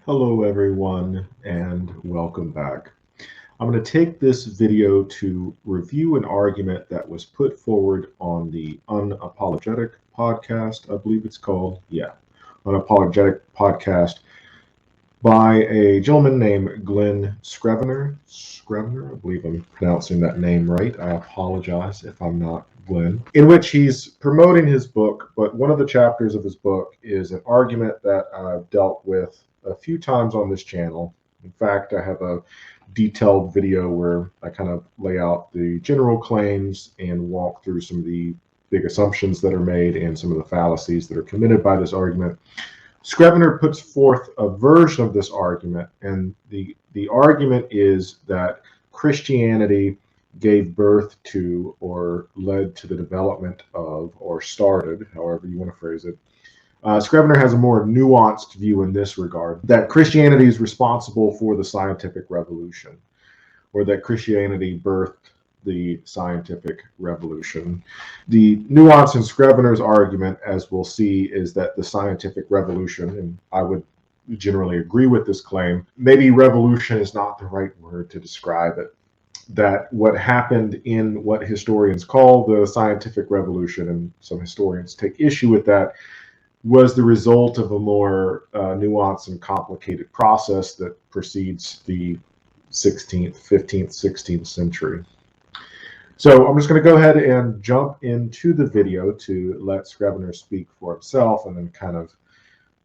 Hello everyone and welcome back. I'm going to take this video to review an argument that was put forward on the Unapologetic podcast, I believe it's called. Yeah, Unapologetic podcast by a gentleman named Glen Scrivener. Scrivener, I believe I'm pronouncing that name right. I apologize if I'm not Glenn. In which he's promoting his book, but one of the chapters of his book is an argument that I've dealt with a few times on this channel. In fact, I have a detailed video where I kind of lay out the general claims and walk through some of the big assumptions that are made and some of the fallacies that are committed by this argument. Scrivener puts forth a version of this argument, and the argument is that Christianity gave birth to or led to the development of or started, however you want to phrase it. Scrivener has a more nuanced view in this regard, that Christianity is responsible for the scientific revolution, or that Christianity birthed the scientific revolution. The nuance in Scrivener's argument, as we'll see, is that the scientific revolution, and I would generally agree with this claim, maybe revolution is not the right word to describe it, that what happened in what historians call the scientific revolution, and some historians take issue with that, was the result of a more nuanced and complicated process that precedes the 16th, 15th, 16th century. So I'm just going to go ahead and jump into the video to let Scrivener speak for himself and then kind of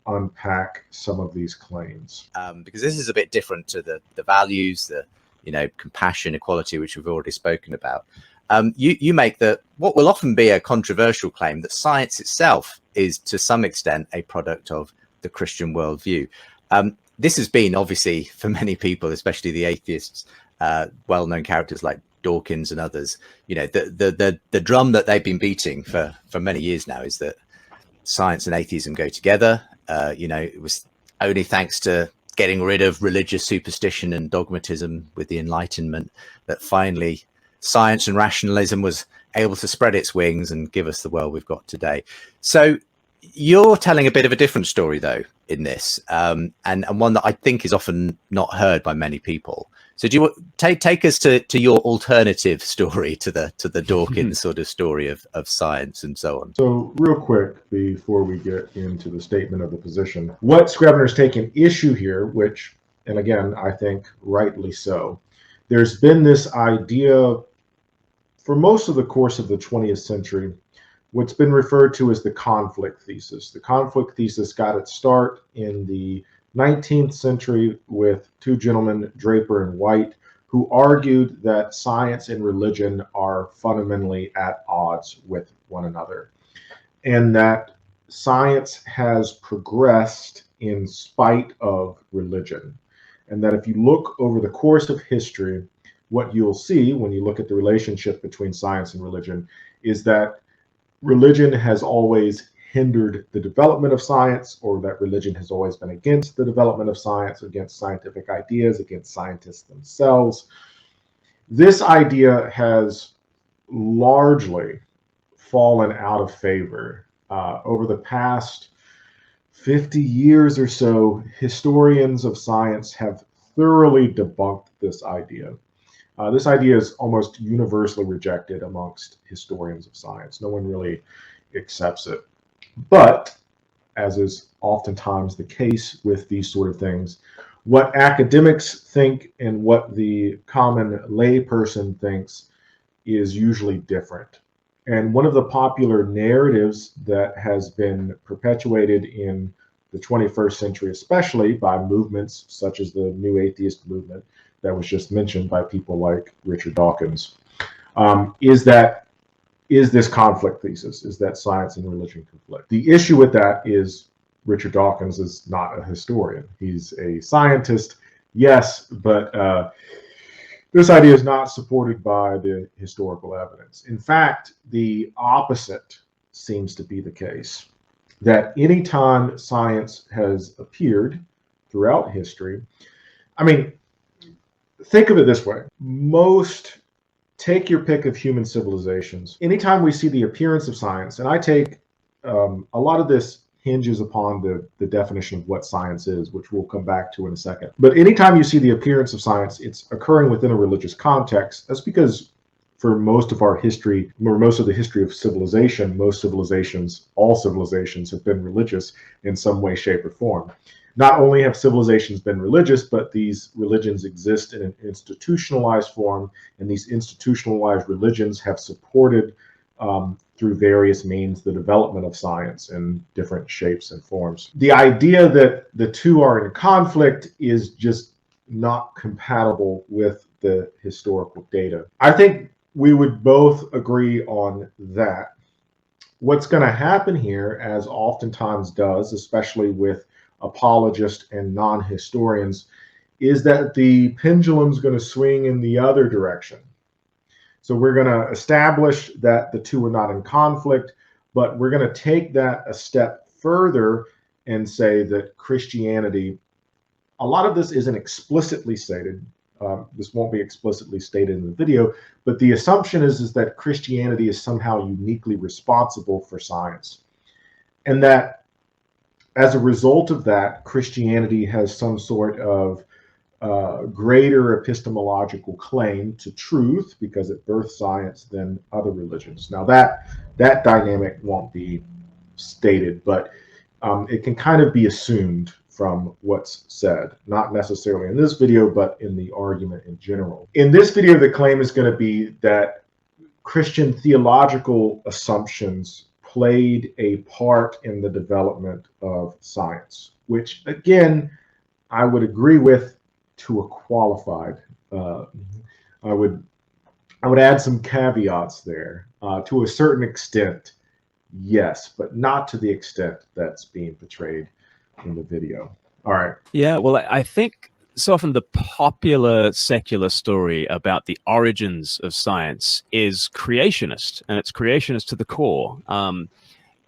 unpack some of these claims. Because this is a bit different to the values, the compassion, equality, which we've already spoken about. You make what will often be a controversial claim that science itself is to some extent a product of the Christian worldview. This has been obviously for many people, especially the atheists, well-known characters like Dawkins and others, the drum that they've been beating for many years now is that science and atheism go together. It was only thanks to getting rid of religious superstition and dogmatism with the Enlightenment that finally science and rationalism was able to spread its wings and give us the world we've got today. So you're telling a bit of a different story, though, in this, and one that I think is often not heard by many people. So do you take us to your alternative story to the Dawkins sort of story of science and so on? So real quick, before we get into the statement of the position, what Scrivener's taken issue here, which, and again, I think rightly so, there's been this idea for most of the course of the 20th century, what's been referred to as the conflict thesis. The conflict thesis got its start in the 19th century with two gentlemen, Draper and White, who argued that science and religion are fundamentally at odds with one another, and that science has progressed in spite of religion. And that if you look over the course of history, what you'll see when you look at the relationship between science and religion is that religion has always hindered the development of science, or that religion has always been against the development of science, against scientific ideas, against scientists themselves. This idea has largely fallen out of favor. Over the past 50 years or so, historians of science have thoroughly debunked this idea. This idea is almost universally rejected amongst historians of science. No one really accepts it. But, as is oftentimes the case with these sort of things, what academics think and what the common layperson thinks is usually different. And one of the popular narratives that has been perpetuated in the 21st century, especially by movements such as the New Atheist movement that was just mentioned by people like Richard Dawkins, is this conflict thesis, is that science and religion conflict. The issue with that is Richard Dawkins is not a historian. He's a scientist, yes, but this idea is not supported by the historical evidence. In fact, the opposite seems to be the case, that anytime science has appeared throughout history, I mean, think of it this way. Take your pick of human civilizations. Anytime we see the appearance of science, and I take a lot of this hinges upon the definition of what science is, which we'll come back to in a second. But anytime you see the appearance of science, it's occurring within a religious context. That's because for most of our history, or most of the history of civilization, most civilizations, all civilizations have been religious in some way, shape, or form. Not only have civilizations been religious, but these religions exist in an institutionalized form, and these institutionalized religions have supported through various means the development of science in different shapes and forms. The idea that the two are in conflict is just not compatible with the historical data. I think we would both agree on that. What's going to happen here, as oftentimes does, especially with apologists and non-historians, is that the pendulum's going to swing in the other direction. So we're going to establish that the two are not in conflict, but we're going to take that a step further and say that Christianity, a lot of this isn't explicitly stated. This won't be explicitly stated in the video, but the assumption is that Christianity is somehow uniquely responsible for science. And that as a result of that, Christianity has some sort of greater epistemological claim to truth because it births science than other religions. Now that dynamic won't be stated, but it can kind of be assumed from what's said, not necessarily in this video, but in the argument in general. In this video, the claim is going to be that Christian theological assumptions played a part in the development of science, which again, I would agree with to a qualified. I would add some caveats there. To a certain extent, yes, but not to the extent that's being portrayed in the video. All right. Yeah, well, I think so often the popular secular story about the origins of science is creationist, and it's creationist to the core.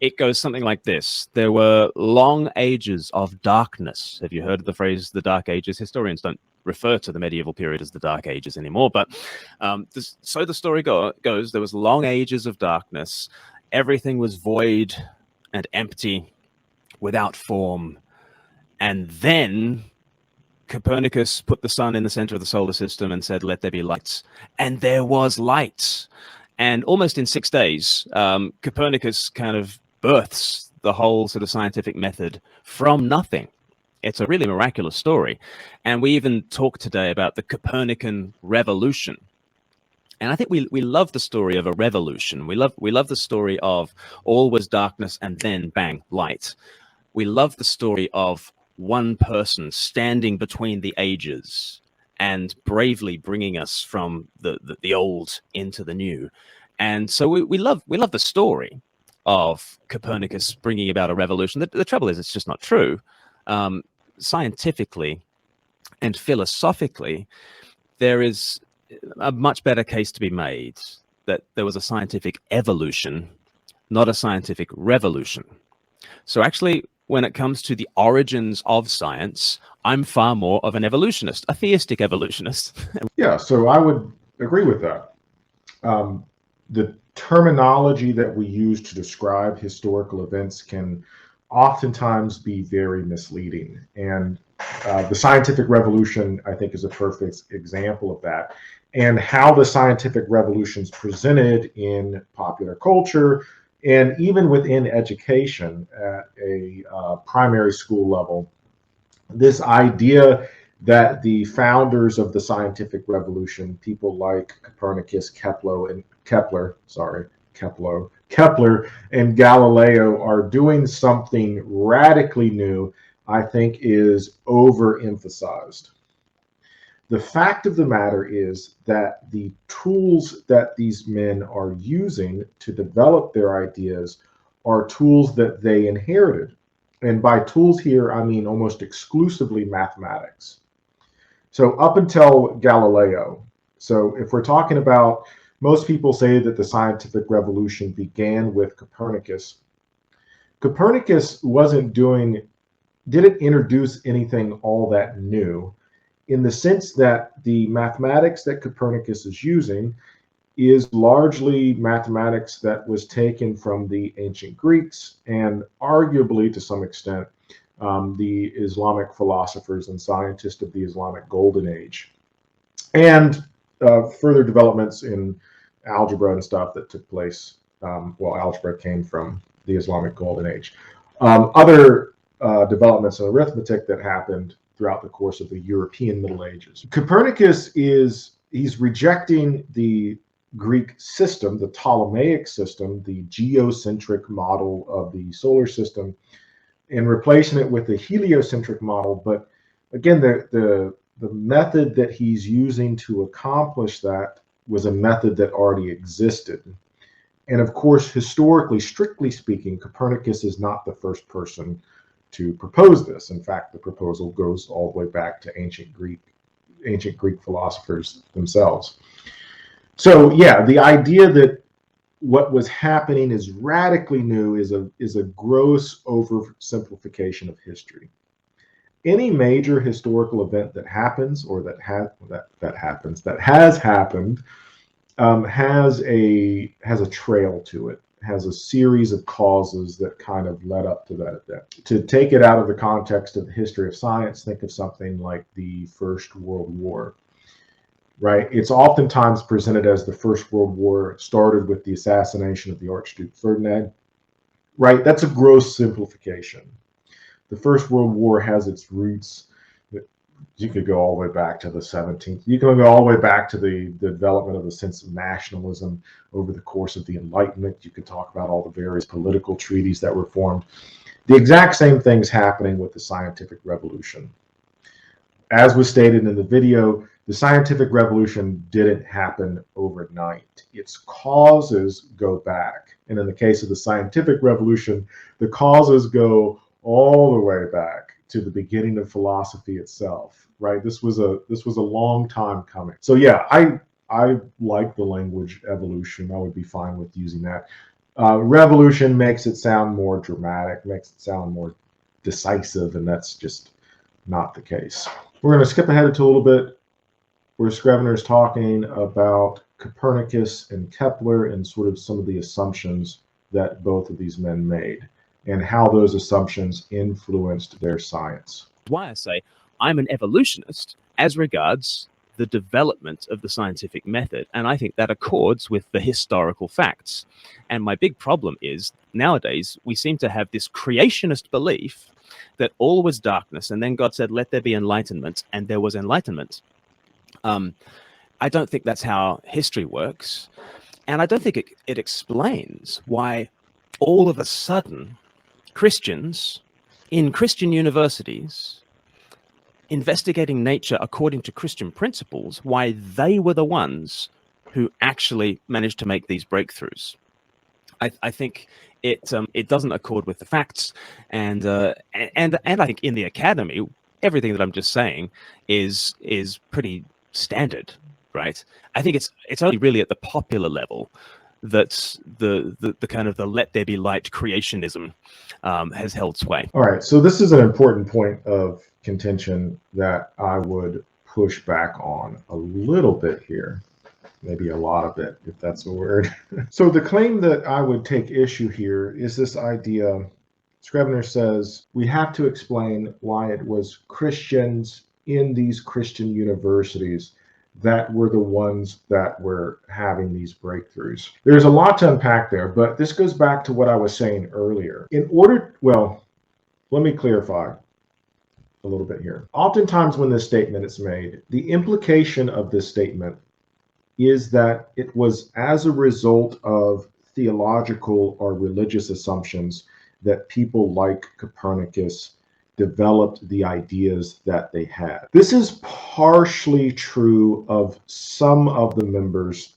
It goes something like this. There were long ages of darkness. Have you heard of the phrase the Dark Ages? Historians don't refer to the medieval period as the Dark Ages anymore, but so the story goes, there was long ages of darkness. Everything was void and empty, without form. And then Copernicus put the sun in the center of the solar system and said, let there be light. And there was light. And almost in 6 days, Copernicus kind of births the whole sort of scientific method from nothing. It's a really miraculous story. And we even talk today about the Copernican revolution. And I think we love the story of a revolution. We love the story of all was darkness and then bang, light. We love the story of one person standing between the ages and bravely bringing us from the old into the new. And so we love the story of Copernicus bringing about a revolution. The trouble is, it's just not true. Scientifically and philosophically, there is a much better case to be made that there was a scientific evolution, not a scientific revolution. So actually, when it comes to the origins of science, I'm far more of an evolutionist, a theistic evolutionist. Yeah, so I would agree with that. The terminology that we use to describe historical events can oftentimes be very misleading. And the scientific revolution, I think, is a perfect example of that. And how the scientific revolutions presented in popular culture and even within education at a primary school level, this idea that the founders of the scientific revolution, people like Copernicus, Kepler, and Galileo, are doing something radically new, I think is overemphasized. The fact of the matter is that the tools that these men are using to develop their ideas are tools that they inherited. And by tools here, I mean almost exclusively mathematics. So up until Galileo, so if we're talking about, most people say that the scientific revolution began with Copernicus. Copernicus didn't introduce anything all that new, in the sense that the mathematics that Copernicus is using is largely mathematics that was taken from the ancient Greeks and arguably to some extent the Islamic philosophers and scientists of the Islamic Golden Age, and further developments in algebra and stuff that took place. Well, algebra came from the Islamic Golden Age. Other developments in arithmetic that happened throughout the course of the European Middle Ages. Copernicus he's rejecting the Greek system, the Ptolemaic system, the geocentric model of the solar system, and replacing it with the heliocentric model. But again, the method that he's using to accomplish that was a method that already existed. And of course, historically, strictly speaking, Copernicus is not the first person to propose this. In fact, the proposal goes all the way back to ancient Greek philosophers themselves. So yeah, the idea that what was happening is radically new is a gross oversimplification of history. Any major historical event that happens or that has happened has a trail to it, has a series of causes that kind of led up to that event. To take it out of the context of the history of science, think of something like the First World War. Right, it's oftentimes presented as the First World War started with the assassination of the Archduke Ferdinand. Right, that's a gross simplification. The First World War has its roots. You could go all the way back to the 17th. You can go all the way back to the development of the sense of nationalism over the course of the Enlightenment. You could talk about all the various political treaties that were formed. The exact same thing's happening with the scientific revolution. As was stated in the video, the scientific revolution didn't happen overnight. Its causes go back. And in the case of the scientific revolution, the causes go all the way back to the beginning of philosophy itself, right? This was a long time coming. So yeah, I like the language evolution. I would be fine with using that. Revolution makes it sound more dramatic, makes it sound more decisive, and that's just not the case. We're going to skip ahead to a little bit where Scrivener is talking about Copernicus and Kepler and sort of some of the assumptions that both of these men made and how those assumptions influenced their science. Why I say I'm an evolutionist as regards the development of the scientific method, and I think that accords with the historical facts. And my big problem is nowadays we seem to have this creationist belief that all was darkness, and then God said, "Let there be enlightenment," and there was enlightenment. I don't think that's how history works, and I don't think it explains why all of a sudden Christians in Christian universities investigating nature according to Christian principles, why they were the ones who actually managed to make these breakthroughs. I think it doesn't accord with the facts, and I think in the academy, everything that I'm just saying is pretty standard, right? I think it's only really at the popular level that the kind of the let there be light creationism has held sway. All right, so this is an important point of contention that I would push back on a little bit here, maybe a lot of it, if that's a word. So the claim that I would take issue here is this idea. Scrivener says we have to explain why it was Christians in these Christian universities that were the ones that were having these breakthroughs. There's a lot to unpack there, but this goes back to what I was saying earlier. Let me clarify a little bit here. Oftentimes when this statement is made, the implication of this statement is that it was as a result of theological or religious assumptions that people like Copernicus developed the ideas that they had. This is partially true of some of the members.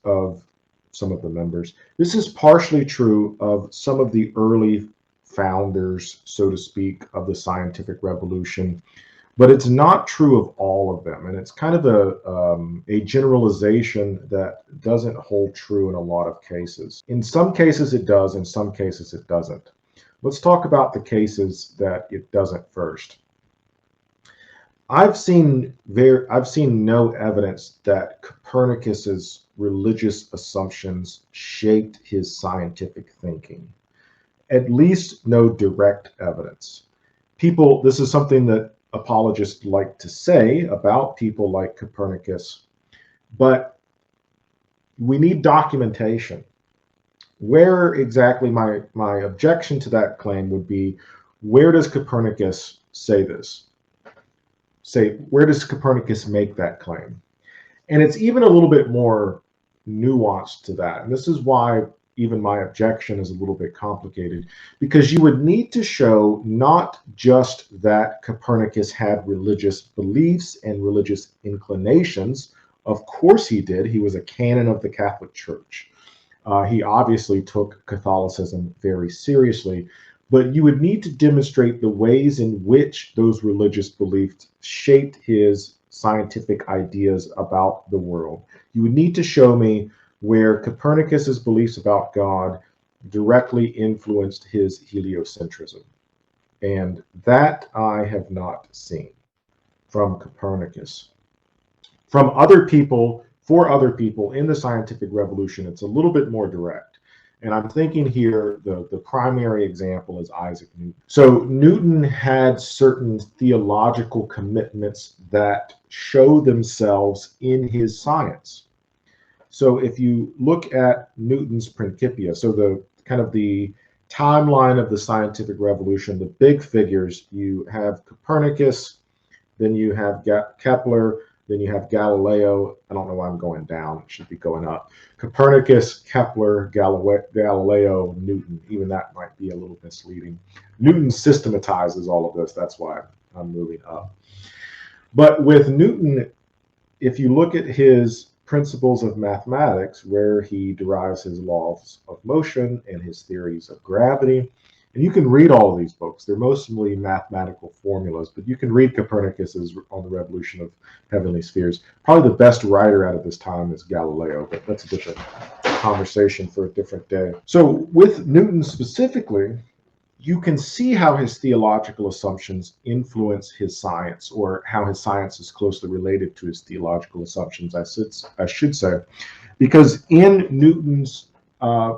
This is partially true of some of the early founders, so to speak, of the scientific revolution, but it's not true of all of them. And it's kind of a generalization that doesn't hold true in a lot of cases. In some cases it does, in some cases it doesn't. Let's talk about the cases that it doesn't first. I've seen no evidence that Copernicus's religious assumptions shaped his scientific thinking. At least no direct evidence. This is something that apologists like to say about people like Copernicus, but we need documentation. Where exactly my objection to that claim would be, where does Copernicus say this? Where does Copernicus make that claim? And it's even a little bit more nuanced to that. And this is why even my objection is a little bit complicated, because you would need to show not just that Copernicus had religious beliefs and religious inclinations. Of course he did. He was a canon of the Catholic Church. He obviously took Catholicism very seriously, but you would need to demonstrate the ways in which those religious beliefs shaped his scientific ideas about the world. You would need to show me where Copernicus's beliefs about God directly influenced his heliocentrism. And that I have not seen from Copernicus. From other people, for other people in the scientific revolution, it's a little bit more direct. And I'm thinking here, the primary example is Isaac Newton. So Newton had certain theological commitments that show themselves in his science. So if you look at Newton's Principia, so the kind of the timeline of the scientific revolution, the big figures, you have Copernicus, then you have Kepler, then you have Galileo. I don't know why I'm going down. It should be going up. Copernicus, Kepler, Galileo, Newton. Even that might be a little misleading. Newton systematizes all of this. That's why I'm moving up. But with Newton, if you look at his principles of mathematics, where he derives his laws of motion and his theories of gravity, and you can read all of these books. They're mostly mathematical formulas, but you can read Copernicus's On the Revolution of Heavenly Spheres. Probably the best writer out of this time is Galileo, but that's a different conversation for a different day. So with Newton specifically, you can see how his theological assumptions influence his science, or how his science is closely related to his theological assumptions, I should say, because in Newton's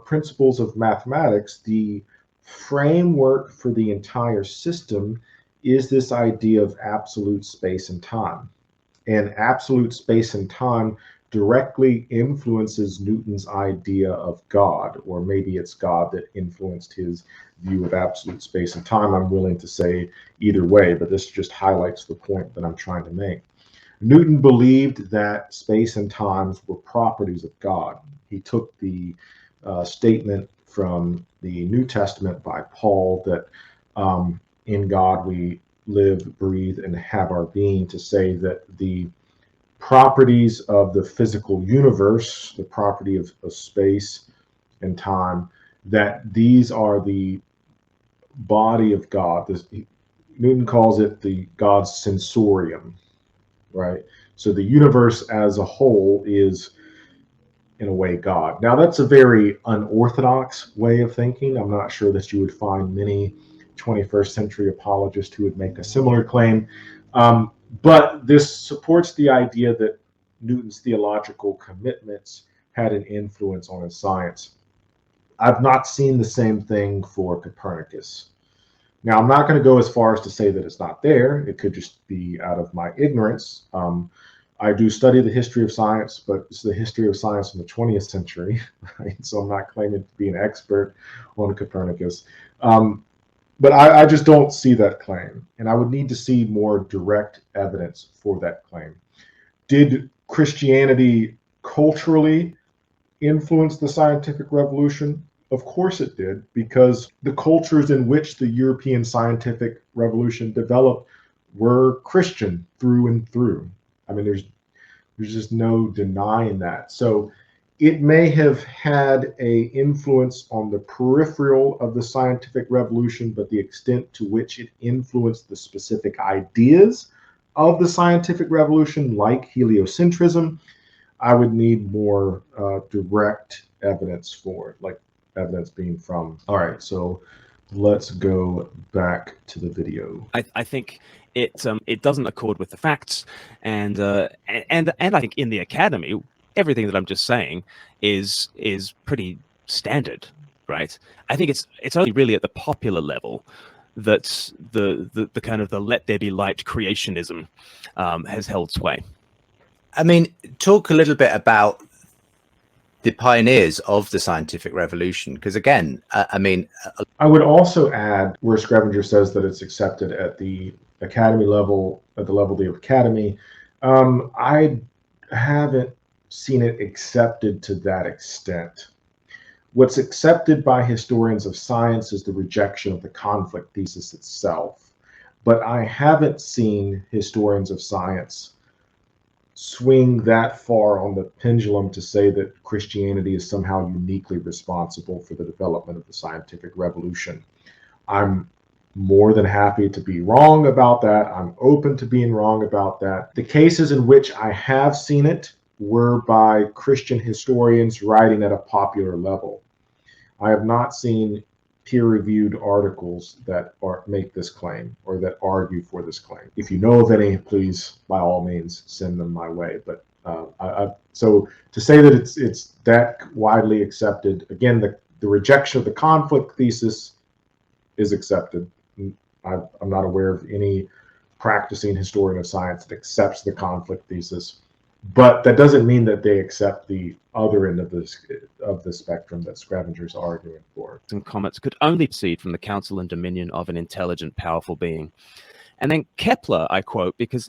principles of mathematics, the framework for the entire system is this idea of absolute space and time. And absolute space and time directly influences Newton's idea of God, or maybe it's God that influenced his view of absolute space and time. I'm willing to say either way, but this just highlights the point that I'm trying to make. Newton believed that space and times were properties of God. He took the statement from the New Testament by Paul that in God we live, breathe, and have our being, to say that the properties of the physical universe, the property of space and time, that these are the body of God. Newton calls it the God's sensorium, right? So the universe as a whole is, in a way, God. Now, that's a very unorthodox way of thinking. I'm not sure that you would find many 21st century apologists who would make a similar claim. But this supports the idea that Newton's theological commitments had an influence on his science. I've not seen the same thing for Copernicus. Now, I'm not going to go as far as to say that it's not there. It could just be out of my ignorance. I do study the history of science, but it's the history of science in the 20th century, right? So I'm not claiming to be an expert on Copernicus. But I just don't see that claim, and I would need to see more direct evidence for that claim. Did Christianity culturally influence the scientific revolution? Of course it did, because the cultures in which the European scientific revolution developed were Christian through and through. I mean, there's just no denying that. So it may have had an influence on the peripheral of the scientific revolution, but the extent to which it influenced the specific ideas of the scientific revolution, like heliocentrism, I would need more direct evidence for it, like evidence being from. All right, so let's go back to the video. I think it doesn't accord with the facts, and I think in the academy, everything that I'm just saying is pretty standard, right? I think it's only really at the popular level that the kind of the let there be light creationism has held sway. I mean, talk a little bit about the pioneers of the scientific revolution, because again, I mean, I would also add where Scrivener says that it's accepted at the academy level, at the level of the academy. I haven't seen it accepted to that extent. What's accepted by historians of science is the rejection of the conflict thesis itself. But I haven't seen historians of science swing that far on the pendulum to say that Christianity is somehow uniquely responsible for the development of the scientific revolution. I'm more than happy to be wrong about that. I'm open to being wrong about that. The cases in which I have seen it were by Christian historians writing at a popular level. I have not seen peer-reviewed articles that make this claim or that argue for this claim. If you know of any, please, by all means, send them my way. But so to say that it's that widely accepted, again, the rejection of the conflict thesis is accepted. I'm not aware of any practicing historian of science that accepts the conflict thesis. But that doesn't mean that they accept the other end of the spectrum that Scrivener's arguing for. And comets could only proceed from the counsel and dominion of an intelligent, powerful being. And then Kepler, I quote, because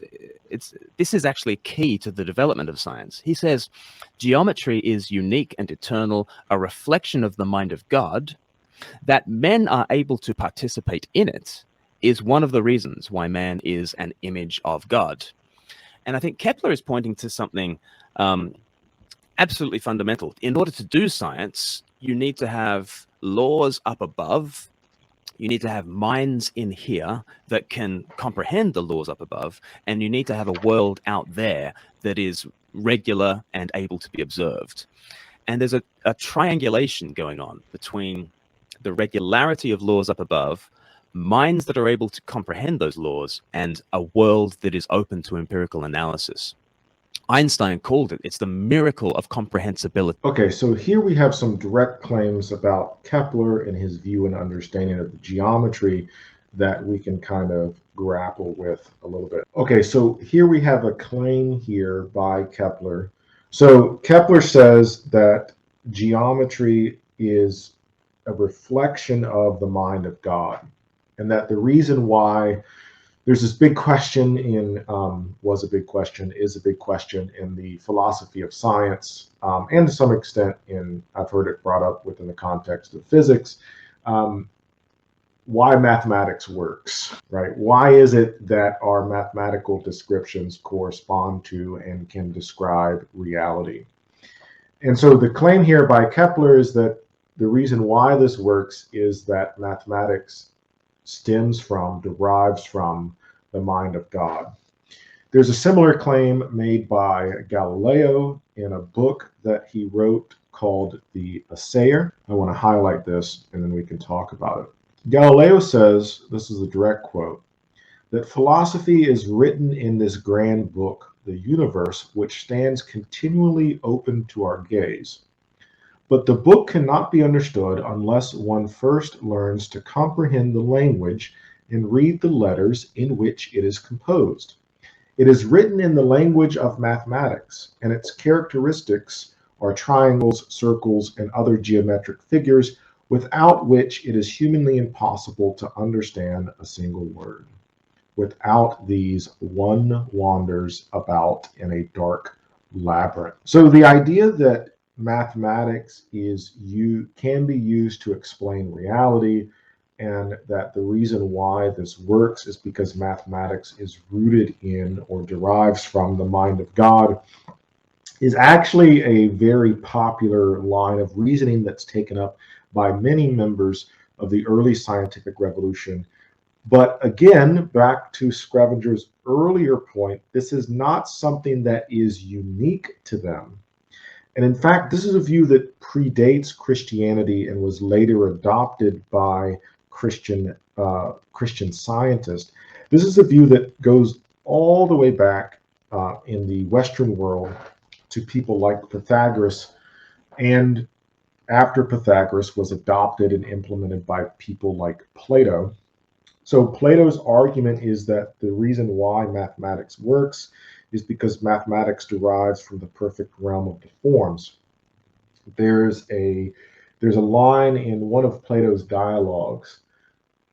this is actually key to the development of science. He says, geometry is unique and eternal, a reflection of the mind of God. That men are able to participate in it is one of the reasons why man is an image of God. And I think Kepler is pointing to something absolutely fundamental. In order to do science, you need to have laws up above. You need to have minds in here that can comprehend the laws up above. And you need to have a world out there that is regular and able to be observed. And there's a triangulation going on between the regularity of laws up above, minds that are able to comprehend those laws, and a world that is open to empirical analysis. Einstein called it's the miracle of comprehensibility. Okay, so here we have some direct claims about Kepler and his view and understanding of the geometry that we can kind of grapple with a little bit. Okay, so here we have a claim here by Kepler. So Kepler says that geometry is a reflection of the mind of God. And that the reason why there's this big question in, is a big question in the philosophy of science, and to some extent I've heard it brought up within the context of physics, why mathematics works, right? Why is it that our mathematical descriptions correspond to and can describe reality? And so the claim here by Kepler is that the reason why this works is that mathematics derives from the mind of God. There's a similar claim made by Galileo in a book that he wrote called The Assayer. I want to highlight this and then we can talk about it. Galileo says, this is a direct quote, that philosophy is written in this grand book, the universe, which stands continually open to our gaze. But the book cannot be understood unless one first learns to comprehend the language and read the letters in which it is composed. It is written in the language of mathematics, and its characteristics are triangles, circles, and other geometric figures, without which it is humanly impossible to understand a single word. Without these, one wanders about in a dark labyrinth. So the idea that mathematics can be used to explain reality, and that the reason why this works is because mathematics is rooted in or derives from the mind of God, is actually a very popular line of reasoning that's taken up by many members of the early scientific revolution. But again, back to Scrivener's earlier point, this is not something that is unique to them. And in fact, this is a view that predates Christianity and was later adopted by Christian scientist. This is a view that goes all the way back in the Western world to people like Pythagoras, and after Pythagoras was adopted and implemented by people like Plato. So Plato's argument is that the reason why mathematics works is because mathematics derives from the perfect realm of the forms. There's a line in one of Plato's dialogues.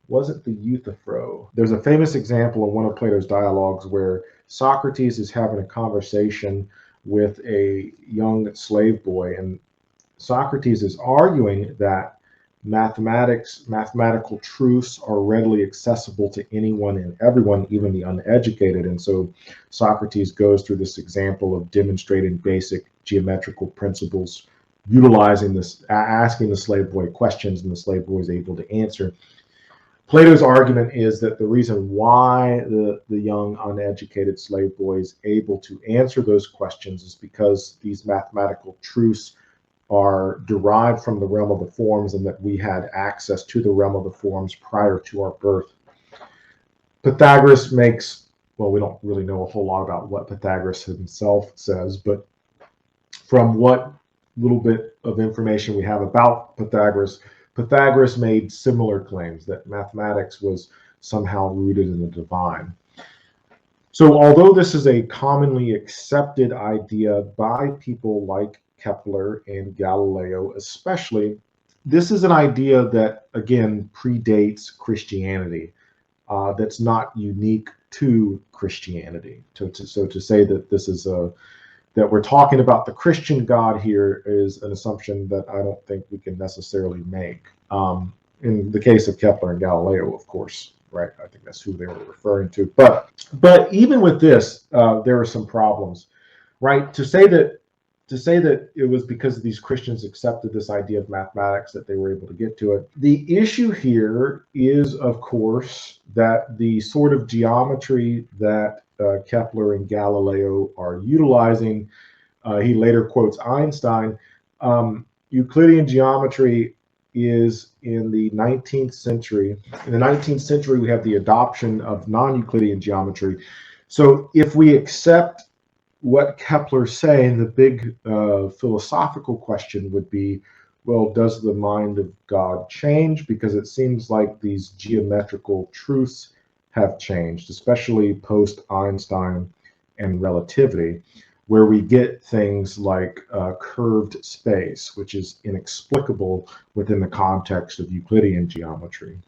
Was it the Euthyphro? There's a famous example in one of Plato's dialogues where Socrates is having a conversation with a young slave boy, and Socrates is arguing that mathematical truths are readily accessible to anyone and everyone, even the uneducated. And so Socrates goes through this example of demonstrating basic geometrical principles, utilizing this, asking the slave boy questions, and the slave boy is able to answer. Plato's argument is that the reason why the young uneducated slave boy is able to answer those questions is because these mathematical truths are derived from the realm of the forms, and that we had access to the realm of the forms prior to our birth. Pythagoras makes, well, we don't really know a whole lot about what Pythagoras himself says, but from what little bit of information we have about Pythagoras, Pythagoras made similar claims that mathematics was somehow rooted in the divine. So although this is a commonly accepted idea by people like Kepler and Galileo especially, this is an idea that, again, predates Christianity. That's not unique to Christianity. So to say that this is that we're talking about the Christian God here is an assumption that I don't think we can necessarily make. In the case of Kepler and Galileo, of course, right? I think that's who they were referring to. But even with this, there are some problems, right? To say that it was because these Christians accepted this idea of mathematics that they were able to get to it. The issue here is, of course, that the sort of geometry that Kepler and Galileo are utilizing, he later quotes Einstein, Euclidean geometry is in the 19th century. In the 19th century, we have the adoption of non-Euclidean geometry. So if we accept what Kepler's saying, the big philosophical question would be, well, does the mind of God change? Because it seems like these geometrical truths have changed, especially post-Einstein and relativity, where we get things like curved space, which is inexplicable within the context of Euclidean geometry.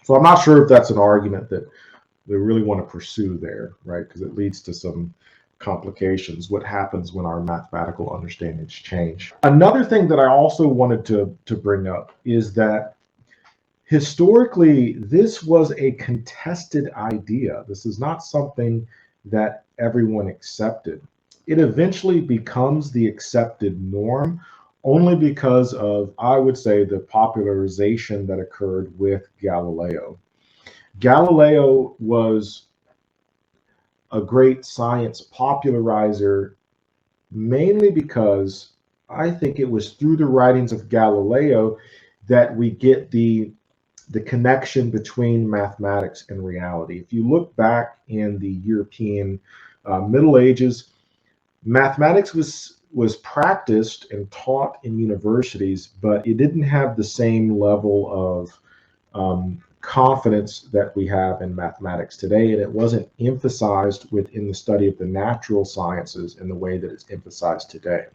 So I'm not sure if that's an argument that they really want to pursue there, right? Because it leads to some complications. What happens when our mathematical understandings change? Another thing that I also wanted to bring up is that historically, this was a contested idea. This is not something that everyone accepted. It eventually becomes the accepted norm only because of, I would say, the popularization that occurred with Galileo. Galileo was a great science popularizer, mainly because I think it was through the writings of Galileo that we get the connection between mathematics and reality. If you look back in the European Middle Ages, mathematics was practiced and taught in universities, but it didn't have the same level of confidence that we have in mathematics today, and it wasn't emphasized within the study of the natural sciences in the way that it's emphasized today.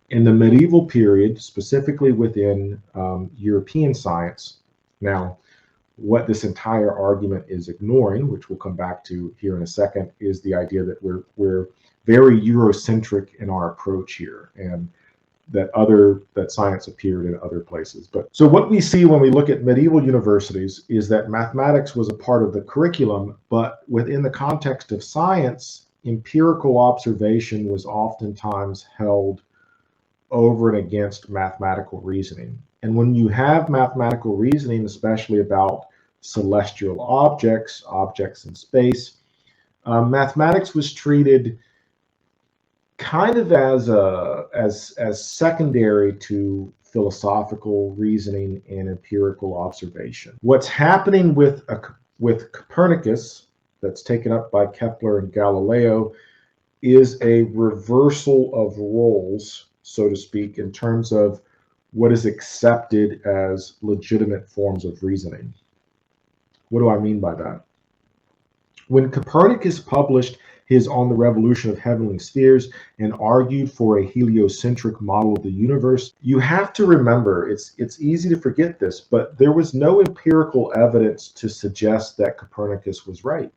In the medieval period, specifically within European science, now what this entire argument is ignoring, which we'll come back to here in a second, is the idea that we're very Eurocentric in our approach here, and that science appeared in other places. But so what we see when we look at medieval universities is that mathematics was a part of the curriculum, but within the context of science, empirical observation was oftentimes held over and against mathematical reasoning. And when you have mathematical reasoning, especially about celestial objects in space, mathematics was treated kind of as secondary to philosophical reasoning and empirical observation. What's happening with Copernicus, that's taken up by Kepler and Galileo, is a reversal of roles, so to speak, in terms of what is accepted as legitimate forms of reasoning. What do I mean by that? When Copernicus published his On the Revolution of Heavenly Spheres and argued for a heliocentric model of the universe, you have to remember, it's easy to forget this, but there was no empirical evidence to suggest that Copernicus was right.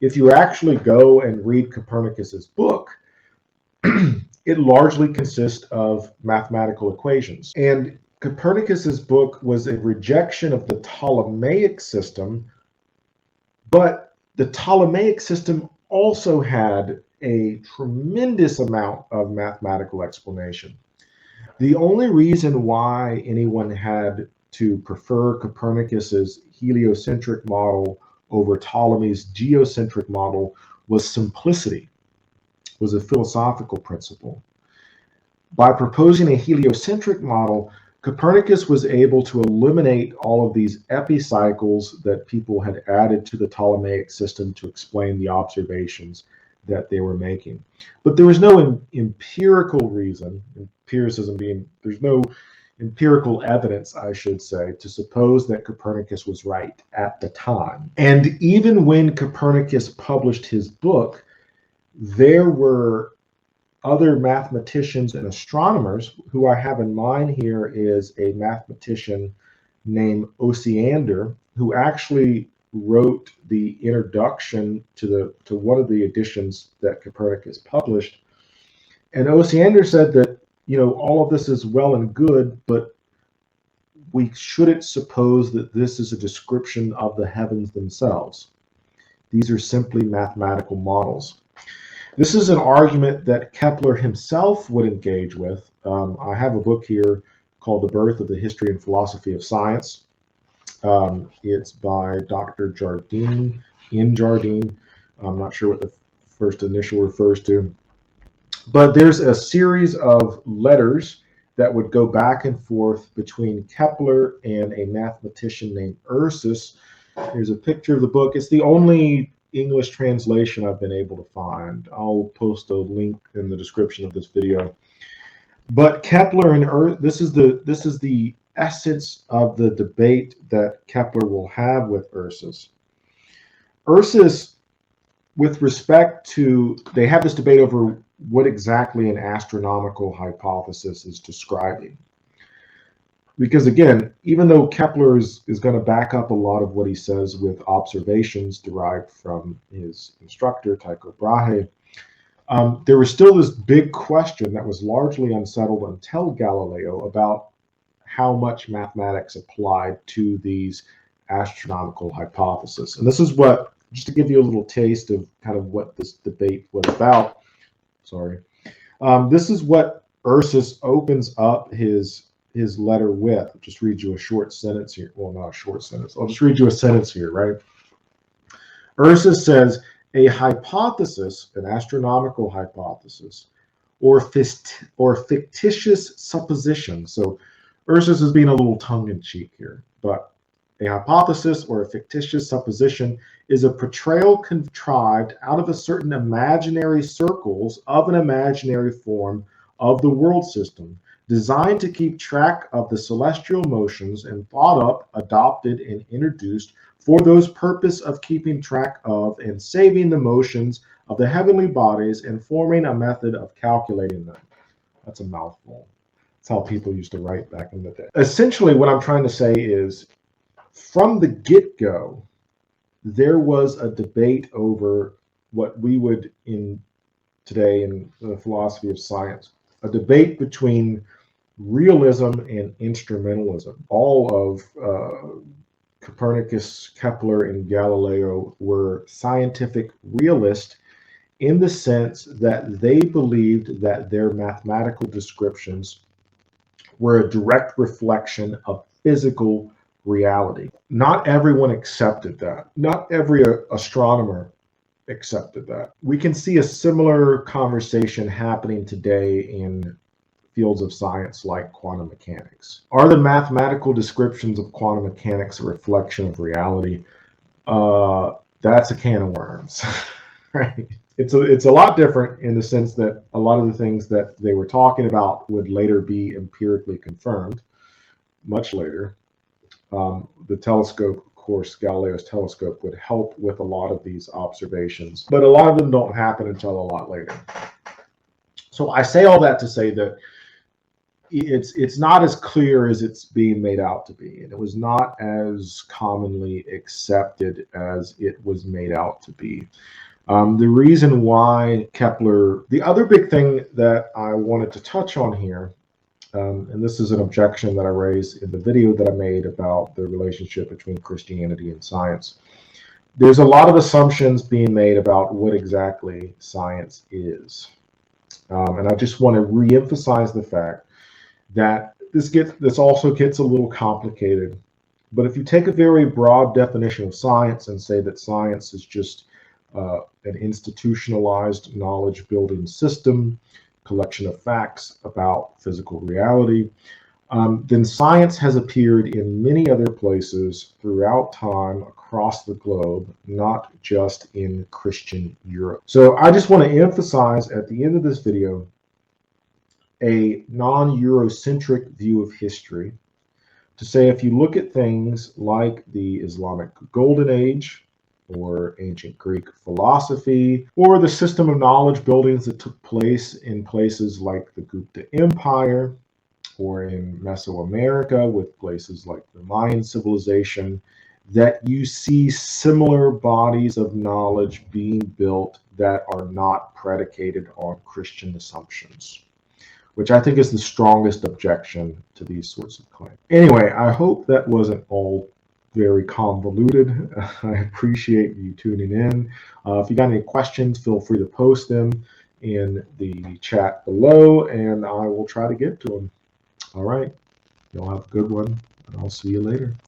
If you actually go and read Copernicus's book, it largely consists of mathematical equations. And Copernicus's book was a rejection of the Ptolemaic system, but the Ptolemaic system also had a tremendous amount of mathematical explanation. The only reason why anyone had to prefer Copernicus's heliocentric model over Ptolemy's geocentric model was simplicity, was a philosophical principle. By proposing a heliocentric model, Copernicus was able to eliminate all of these epicycles that people had added to the Ptolemaic system to explain the observations that they were making. But there was no empirical reason, empiricism being, there's no empirical evidence, I should say, to suppose that Copernicus was right at the time. And even when Copernicus published his book, there were other mathematicians and astronomers. Who I have in mind here is a mathematician named Osiander, who actually wrote the introduction to one of the editions that Copernicus published. And Osiander said that, you know, all of this is well and good, but we shouldn't suppose that this is a description of the heavens themselves. These are simply mathematical models. This is an argument that Kepler himself would engage with. I have a book here called The Birth of the History and Philosophy of Science. It's by Dr. Jardine, in Jardine. I'm not sure what the first initial refers to. But there's a series of letters that would go back and forth between Kepler and a mathematician named Ursus. Here's a picture of the book. It's the only English translation I've been able to find. I'll post a link in the description of this video. But Kepler and this is the essence of the debate that Kepler will have with Ursus. Ursus, with respect to, they have this debate over what exactly an astronomical hypothesis is describing. Because again, even though Kepler is going to back up a lot of what he says with observations derived from his instructor, Tycho Brahe, there was still this big question that was largely unsettled until Galileo about how much mathematics applied to these astronomical hypotheses. And this is what, just to give you a little taste of kind of what this debate was about, this is what Ursus opens up his letter with. I'll just read you a short sentence here. Well, not a short sentence. I'll just read you a sentence here, right? Ursus says, a hypothesis, an astronomical hypothesis, or fictitious supposition. So Ursus is being a little tongue-in-cheek here, but a hypothesis or a fictitious supposition is a portrayal contrived out of a certain imaginary circles of an imaginary form of the world system, designed to keep track of the celestial motions and thought up, adopted, and introduced for those purpose of keeping track of and saving the motions of the heavenly bodies and forming a method of calculating them. That's a mouthful. That's how people used to write back in the day. Essentially, what I'm trying to say is, from the get-go, there was a debate over what we would today in the philosophy of science, a debate between realism and instrumentalism. All of Copernicus, Kepler, and Galileo were scientific realists in the sense that they believed that their mathematical descriptions were a direct reflection of physical reality. Not everyone accepted that. Not every astronomer accepted that. We can see a similar conversation happening today in fields of science like quantum mechanics. Are the mathematical descriptions of quantum mechanics a reflection of reality? That's a can of worms, right? It's a lot different in the sense that a lot of the things that they were talking about would later be empirically confirmed, much later. The telescope, of course, Galileo's telescope would help with a lot of these observations, but a lot of them don't happen until a lot later. So I say all that to say that it's not as clear as it's being made out to be, and it was not as commonly accepted as it was made out to be. The reason why Kepler, the other big thing that I wanted to touch on here, and this is an objection that I raised in the video that I made about the relationship between Christianity and science. There's a lot of assumptions being made about what exactly science is. And I just want to re-emphasize the fact that this also gets a little complicated. But if you take a very broad definition of science and say that science is just an institutionalized knowledge building system, collection of facts about physical reality, then science has appeared in many other places throughout time across the globe, not just in Christian Europe. So I just want to emphasize at the end of this video a non-Eurocentric view of history, to say if you look at things like the Islamic Golden Age, or ancient Greek philosophy, or the system of knowledge buildings that took place in places like the Gupta Empire, or in Mesoamerica with places like the Mayan civilization, that you see similar bodies of knowledge being built that are not predicated on Christian assumptions, which I think is the strongest objection to these sorts of claims. Anyway, I hope that wasn't all very convoluted. I appreciate you tuning in. If you got any questions, feel free to post them in the chat below, and I will try to get to them. All right, y'all have a good one, and I'll see you later.